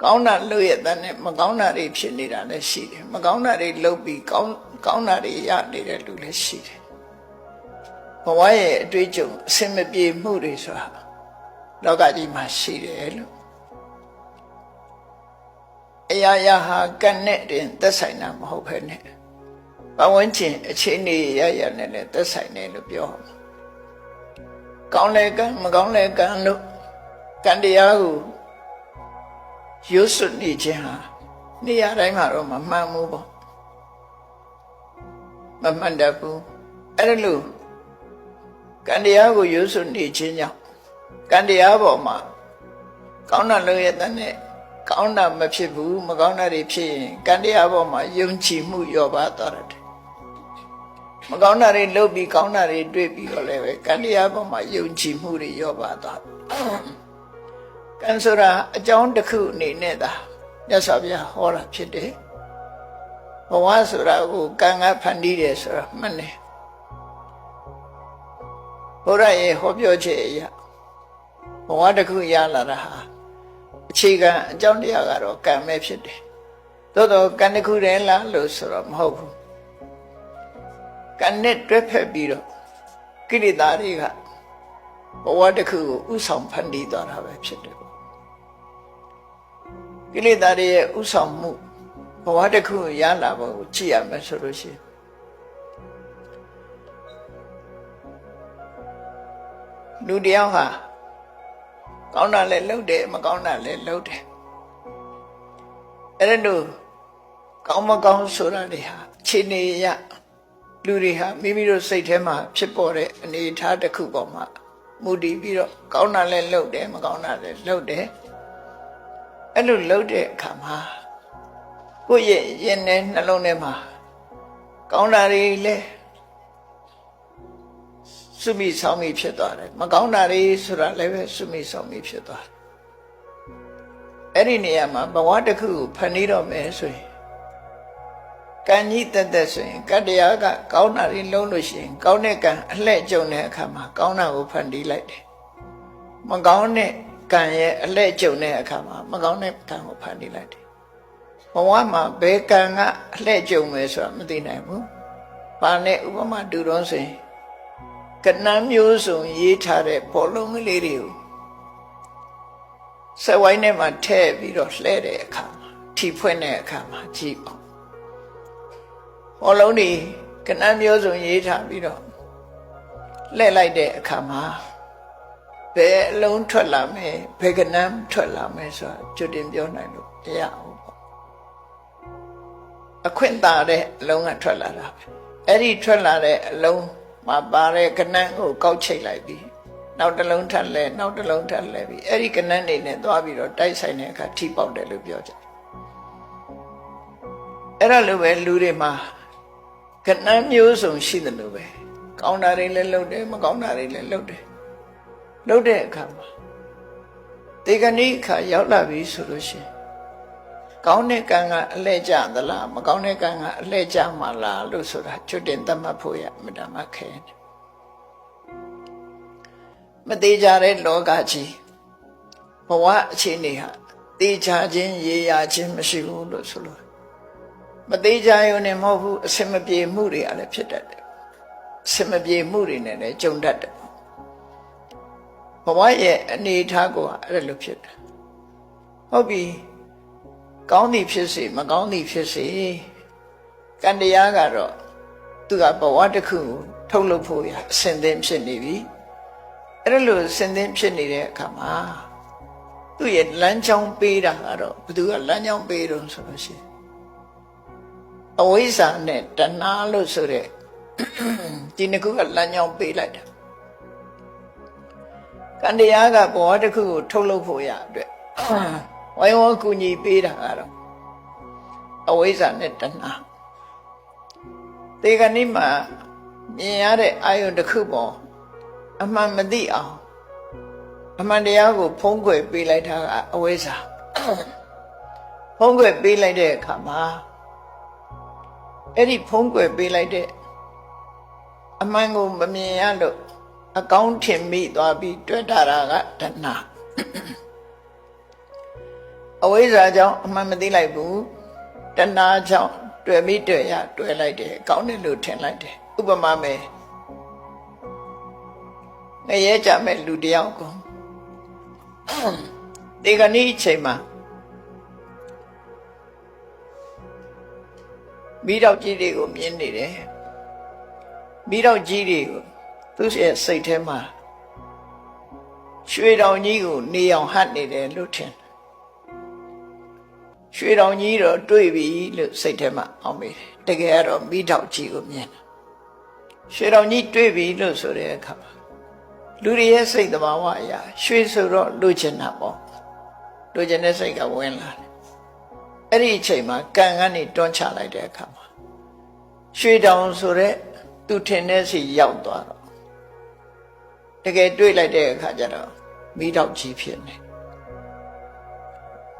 ကောင်းတာလုပ်ရတဲ့နဲ့မကောင်းတာတွေဖြစ်နေတာလည်းရှိတယ်မကောင်းတာတွေလုပ်ပြီးကောင်းတာတွေရနေတဲ့လူလည်းရှိတယ်ဘဝရဲ့အတွေ့အကြုံအစင်မပြေမှုတွေဆိုတာလောကကြီးမှာရှိတယ်လို့အရာရာဟာကံနဲ့တင်သက်ဆိုင်တာမဟုတ်ဘဲနဲ့ပဝန်းကျင်အခြေအနေရရနဲ့လည်းသက်ဆိုင်တယ်လို့ပြောကောင်းလဲကံမကောင်းလဲကံလို့ကံတရားကိုရွတ်စွနေခြင်းဟာနေရာတိုင်းမှာတော့မမှန်ဘူးပေါ့မမှန်တတ်ဘူးအဲ့ဒါလို့ကံတရားကိုရွတ်စွနေခြင်းကြောင့်ကံတရားပေါ်မှာကောင်းတာလုပ်ရတဲ့နဲ့ကောင်းတာမဖြစ်ဘူးမကောင်းတာတွေဖြစ်ရင်ကံတရားပေါ်မှာယုံကြည်မှုလျော့ပါသွားတယ်မကောင်းတာတွေလုပ်ပြီးကောင်းတာတွေတွေ့ပြီးတော့လည်းပဲကံတရားပေါ်မှာယုံကြည်မှုတွေလျော့ပါသွားကံဆိုတာအကြောင်းတစ်ခုအနေနဲ့သာမြတ်စွာဘုရားဟောတာဖြစ်တယ်ဘဝဆိုတာကိုကံကဖန်တီးတယ်ဆိုတာမှန်တယ်ဘုရားရဲ့ဟောပြောချက်အရဘဝတစ်ခုရလာတာဟာအခြေခံအကြောင်းတရားကတော့ကံပဲဖြစ်တယ်သို့တော့ကံတစ်ခုတည်းလားလို့ဆိုတော့မဟုတ်ဘူးကံနဲ့တွဲဖက်ပြီးတော့ကိလေသာတွေကဘဝတစ်ခုကိုဥဆောင်ဖန်တီးသွားတာပဲဖြစ်တယ်ကိလေသာတွေရဲ့ဥဆောင်မှုဘဝတစ်ခုရလာဖို့ကြည့်ရမယ်ဆိုလို့ရှိရင်လူတယောက်ဟာကောင်းတာလည်းလုပ်တယ်မကောင်းတာလည်းလုပ်တယ်အဲ့ဒါတို့ကောင်းမကောင်းဆိုတာတွေဟာအခြေအနေရလူတွေဟာမိမိတို့စိတ်ထဲမှာဖြစ်ပေါ်တဲ့အနေအထားတစ်ခုပေါ်မှာမူတည်ပြီးတော့ကောင်းတာလည်းလုပ်တယ်မကောင်းတာလည်းလုပ်တယ်အဲ့လိုလုပ်တဲ့အခါမှာကိုယ့်ရဲ့ရင်ထဲနှလုံးထဲမှာကောင်းတာတွေလည်းစုမိဆောင်မိဖြစ်သွားတယ်မကောင်းတာတွေဆိုတာလည်းပဲစုမိဆောင်မိဖြစ်သွားတယ်အဲ့ဒီနေရာမှာဘဝတစ်ခုကိုဖန်တီးတော့မယ်ဆိုရင်ကံကြီးတက်တက်ဆိုရင်ကတ္တရားကကောင်းတာတွေလုံးလို့ရှိရင်ကောင်းတဲ့ကံအလှဲ့ကျုံတဲ့အခါမှာကောင်းတာကိုဖန်တီးလိုက်တယ်မကောင်းတဲ့ကံရဲ့အလှဲ့ကျုံတဲ့အခါမှာမကောင်းတဲ့ကံကိုဖန်တီးလိုက်တယ်ဘဝမှာဘယ်ကံကအလှဲ့ကျုံမယ်ဆိုတာမသိနိုင်ဘူးဘာနဲ့ဥပမာတူတော့ဆိုရင်ကဏ္ဍမျိုးစုံရေးထားတဲ့ဘောလုံးကလေးတွေကိုစက်ဝိုင်းထဲမှာထည့်ပြီးတော့လှဲတဲ့အခါမှာထိဖွင့်တဲ့အခါမှာကြည့်ပေါ့ဘောလုံးတွေကဏ္ဍမျိုးစုံရေးထားပြီးတော့လှဲလိုက်တဲ့အခါမှာဘယ်အလုံးထွက်လာမယ်ဘယ်ကဏ္ဍထွက်လာမယ်ဆိုတာကြွတင်ပြောနိုင်လို့တရားအောင်ပေါ့အခွင့်သာတဲ့အလုံးကထွက်လာတာအဲ့ဒီထွက်လာတဲ့အလုံးမှာပါတဲ့ကဏ္ဍကိုကောက်ချိတ်လိုက်ပြီးနောက်တစ်လုံးထပ်လဲနောက်တစ်လုံးထပ်လဲပြီးအဲ့ဒီကဏ္ဍနေနဲ့သွားပြီးတော့တိုက်ဆိုင်တဲ့အခါထိပေါက်တယ်လို့ပြောကြတယ်အဲ့ဒါလိုပဲလူတွေမှာကဏ္ဍမျိုးစုံရှိတယ်လို့ပဲကောင်းတာတွေလည်းလုပ်တယ်မကောင်းတာတွေလည်းလုပ်တယ်လုပ်တဲ့အခါမှာတေဂဏိခါရောက်လာပြီဆိုလို့ရှိရင်ကောင်းတဲ့ကံကအလှဲ့ကျသလားမကောင်းတဲ့ကံကအလှဲ့ကျမှာလားလို့ဆိုတာချွတ်တင်သတ်မှတ်ဖို့ရမတမခဲတယ်မသေးကြတဲ့လောကကြီးဘဝအခြေအနေဟာသေချာခြင်းရေရာခြင်းမရှိဘူးလို့ဆိုလို့မသေးကြရုံနဲ့မဟုတ်ဘူးအစင်မပြေမှုတွေကလည်းဖြစ်တတ်တယ်အစင်မပြေမှုတွေနဲ့လည်းကြုံတတ်တယ်ဘဝရဲ့အနေအထားကိုအဲ့လိုဖြစ်တယ်ဟုတ်ပြီကောင်းသည်ဖြစ်စေမကောင်းသည်ဖြစ်စေကံတရားကတော့သူကဘဝတစ်ခုကိုထုတ်လုပ်ဖို့ရအစဉ်သင်းဖြစ်နေပြီအဲ့ဒါလို့အစဉ်သင်းဖြစ်နေတဲ့အခါမှာသူ့ရဲ့လမ်းကြောင်းပေးတာကတော့ဘယ်သူကလမ်းကြောင်းပေးတော့ဆိုလို့ရှိရင်အဝိဇ္ဇာနဲ့တဏှာလို့ဆိုတဲ့ဒီနှစ်ခုကလမ်းကြောင်းပေးလိုက်တာကံတရားကဘဝတစ်ခုကိုထုတ်လုပ်ဖို့ရအတွက်ဝိုင်းဝန်းကူညီပေးတာကတော့အဝိဇ္ဇာနဲ့တဏှာဒီကနေ့မှာမြင်ရတဲ့အာယုန်တစ်ခုပေါ်အမှန်မသိအောင်အမှန်တရားကိုဖုံးကွယ်ပေးလိုက်တာကအဝိဇ္ဇာဖုံးကွယ်ပေးလိုက်တဲ့အခါမှာအဲ့ဒီဖုံးကွယ်ပေးလိုက်တဲ့အမှန်ကိုမမြင်ရလို့အကောင်းထင်မိသွားပြီးတွေ့တာကတဏှာ အဝိဇ္ဇာကြောင့်အမှန်မသိလိုက်ဘူးတဏှာကြောင့်တွေ့မိတွေ့ရတွေ့လိုက်တယ်ကောင်းတယ်လို့ထင်လိုက်တယ်ဥပမာမယ်ငရဲကြမဲ့လူတယောက်ကိုဒီကနေ့အချိန်မှာမိတော့ကြီးတွေကိုမြင်နေတယ်မိတော့ကြီးတွေကိုသူ့ရဲ့စိတ်ထဲမှာရွှေတောင်ကြီးကိုနေအောင်ဟတ်နေတယ်လို့ထင်ရွှေတောင်ကြီးတော့တွေ့ပြီလို့စိတ်ထဲမှာအောင်းမိတယ်တကယ်ကတော့မိတော့ကြီးကိုမြင်တယ်ရွှေတောင်ကြီးတွေ့ပြီလို့ဆိုတဲ့အခါမှာလူတွေရဲ့စိတ်သဘာဝအရာရွှေဆိုတော့လိုချင်တာပေါ့လိုချင်တဲ့စိတ်ကဝင်လာတယ်အဲ့ဒီအချိန်မှာကံကနေတွန်းချလိုက်တဲ့အခါမှာရွှေတောင်ဆိုတဲ့သူထင်တဲ့စီရောက်သွားတော့တကယ်တွေ့လိုက်တဲ့အခါကျတော့မိတော့ကြီးဖြစ်နေ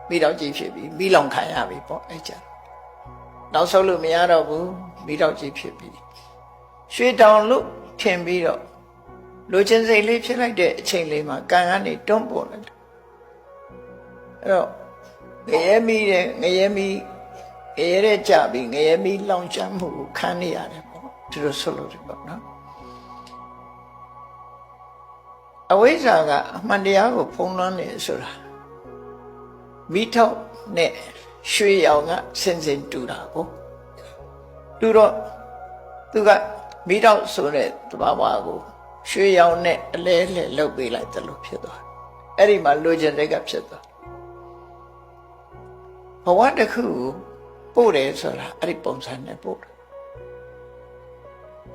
မိတော့ကြီးဖြစ်ပြီးမိလောင်ခံရပြီပေါ့အဲ့ကြနောက်ဆုံးလို့မရတော့ဘူးမိတော့ကြီးဖြစ်ပြီးရွှေတောင်လို့ထင်ပြီးတော့လိုချင်စိတ်လေးဖြစ်လိုက်တဲ့အချိန်လေးမှာကံကနေတွန်းပေါ်လိုက်တယ်အဲ့တော့ငရဲမီးတဲ့ကြပြီးငရဲမီးလောင်ကျွမ်းမှုကိုခံနေရတယ်ပေါ့ဒီလိုဆိုလို့ဒီပေါ့နော်အဝိဇ္ဇာကအမှန်တရားကိုဖုံးလွှမ်းနေဆိုတာမိထောက်နဲ့ရွှေရောင်ကစင်စင်တူတာကိုတူတော့သူကမိထောက်ဆိုတဲ့သဘာဝကိုရွှေရောင်နဲ့အလဲလဲလှုပ်ပေးလိုက်တယ်လို့ဖြစ်သွားအဲ့ဒီမှာလိုချင်တဲ့ကဖြစ်သွားဘဝတစ်ခုပို့တယ်ဆိုတာအဲ့ဒီပုံစံနဲ့ပို့တယ်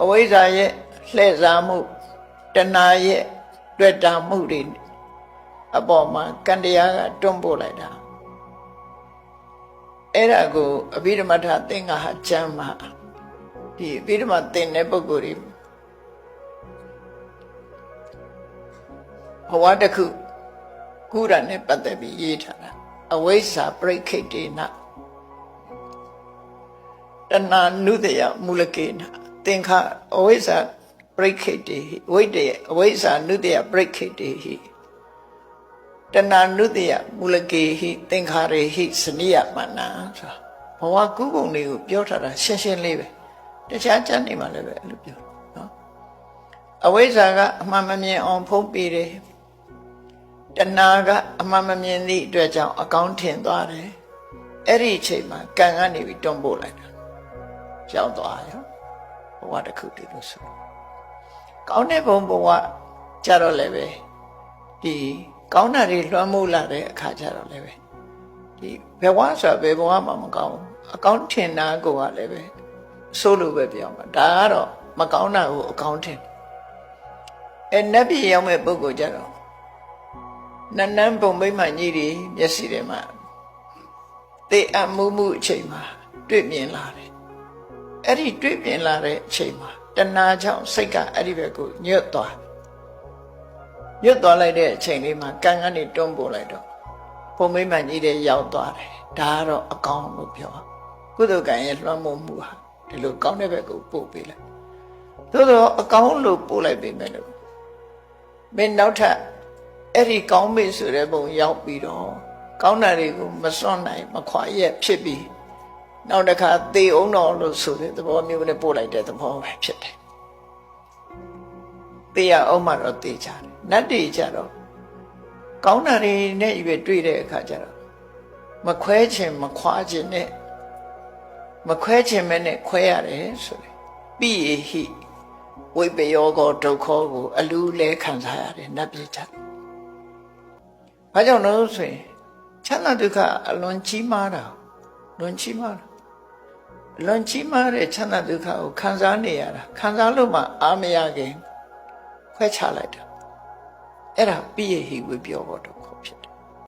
အဝိဇ္ဇာရဲ့လှည့်စားမှုတဏှာရဲ့တွေ့တာမှုတွေအပေါ်မှာကံတရားကတွန်းပို့လိုက်တာအဲ့ဒါကိုအဘိဓမ္မထသင်္ဃဟာကျမ်းမှာဒီအဘိဓမ္မာသင်တဲ့ပုဂ္ဂိုလ်တွေဘဝတစ်ခုကုရနဲ့ပတ်သက်ပြီးရေးထားတာအဝိဇ္ဇာပရိခိတေနတဏှာနုတယမူလကေနသင်္ခအဝိဇ္ဇာပရိခိတေဟိဝိတ္တယအဝိဇ္ဇာနုတယပရိခိတေဟိတဏှာနုတယမူလကေဟိသင်္ခါရေဟိစနိယမနံဆိုဘဝကုပုံတွေကိုပြောထားတာရှင်းရှင်းလေးပဲတခြားကျမ်းနေမှာလည်းပဲအဲ့လိုပြောနော်အဝိဇ္ဇာကအမှန်မမြင်အောင်ဖုံးပေးတယ်တဏှာကအမှန်မမြင်သည့်အတွက်ကြောင့်အကောင်းထင်သွားတယ်အဲ့ဒီအချိန်မှာကံကနေပြီးတွန်းပို့လိုက်တာရောက်သွားရောဘဝတစ်ခုတည်းလို့ဆိုကောင်းတဲ့ဘုံဘဝကြတော့လည်းပဲဒီကောင်းတာတွေလွှမ်းမိုးလာတဲ့အခါကြတော့လည်းပဲဒီဘဝဆိုတာဘယ်ဘဝမှမကောင်းဘူးအကောင်းထင်တာကိုကလည်းပဲဆိုးလို့ပဲပြောမှာဒါကတော့မကောင်းတာကိုအကောင်းထင်နတ်ပြည်ရောက်မဲ့ပုဂ္ဂိုလ်ကြတော့နန်းနန်းပုံမိမ့်မှကြီးတွေမျက်စိထဲမှာသေအပ်မှုအချိန်မှာတွေ့မြင်လာတယ်အဲ့ဒီတွေ့မြင်လာတဲ့အချိန်မှာတဏှာကြောင့်စိတ်ကအဲ့ဒီဘက်ကိုညွတ်သွားလိုက်တဲ့အချိန်လေးမှာကံကနေတွန်းပို့လိုက်တော့ပုံမိမ့်မှကြီးတွေရောက်သွားတယ်ဒါကတော့အကောင်းလို့ပြောကုသိုလ်ကံရဲ့လွှမ်းမိုးမှုဟာဒီလိုကောင်းတဲ့ဘက်ကိုပို့ပေးလိုက်သို့တော့အကောင်းလို့ပို့လိုက်ပေမဲ့လို့မင်းနောက်ထပ်အဲ့ဒီကောင်းမေ့ဆိုတဲ့ပုံရောက်ပြီးတော့ကောင်းတာတွေကိုမစွန့်နိုင်မခွာရက်ဖြစ်ပြီးနောက်တစ်ခါသေအောင်တော့လို့ဆိုတဲ့သဘောမျိုးနဲ့ပို့လိုက်တဲ့သဘောပဲဖြစ်တယ်သေရအောင်မှတော့သေချတယ်နတ်တွေကြတော့ကောင်းတာတွေနဲ့ပဲတွေ့တဲ့အခါကျတော့မခွဲခြင်းမခွာခြင်းနဲ့မခွဲခြင်းမဲ့နဲ့ခွဲရတယ်ဆိုတယ်ပိယဟိဝိပယောကောဒုက္ခကိုအလူလဲခံစားရတယ်နတ်ပြည်ကြဘာကြောင့်လို့ဆိုရင်ချမ်းသာဒုက္ခအလွန်ကြီးမားတာလွန်ကြီးမားတဲ့ချမ်းသာဒုက္ခကိုခံစားနေရတာခံစားလို့မှအာမရခင်ခွဲခြားလိုက်တာအဲ့ဒါပိယဟိဝိပယောကောဒုက္ခဖြစ်တယ်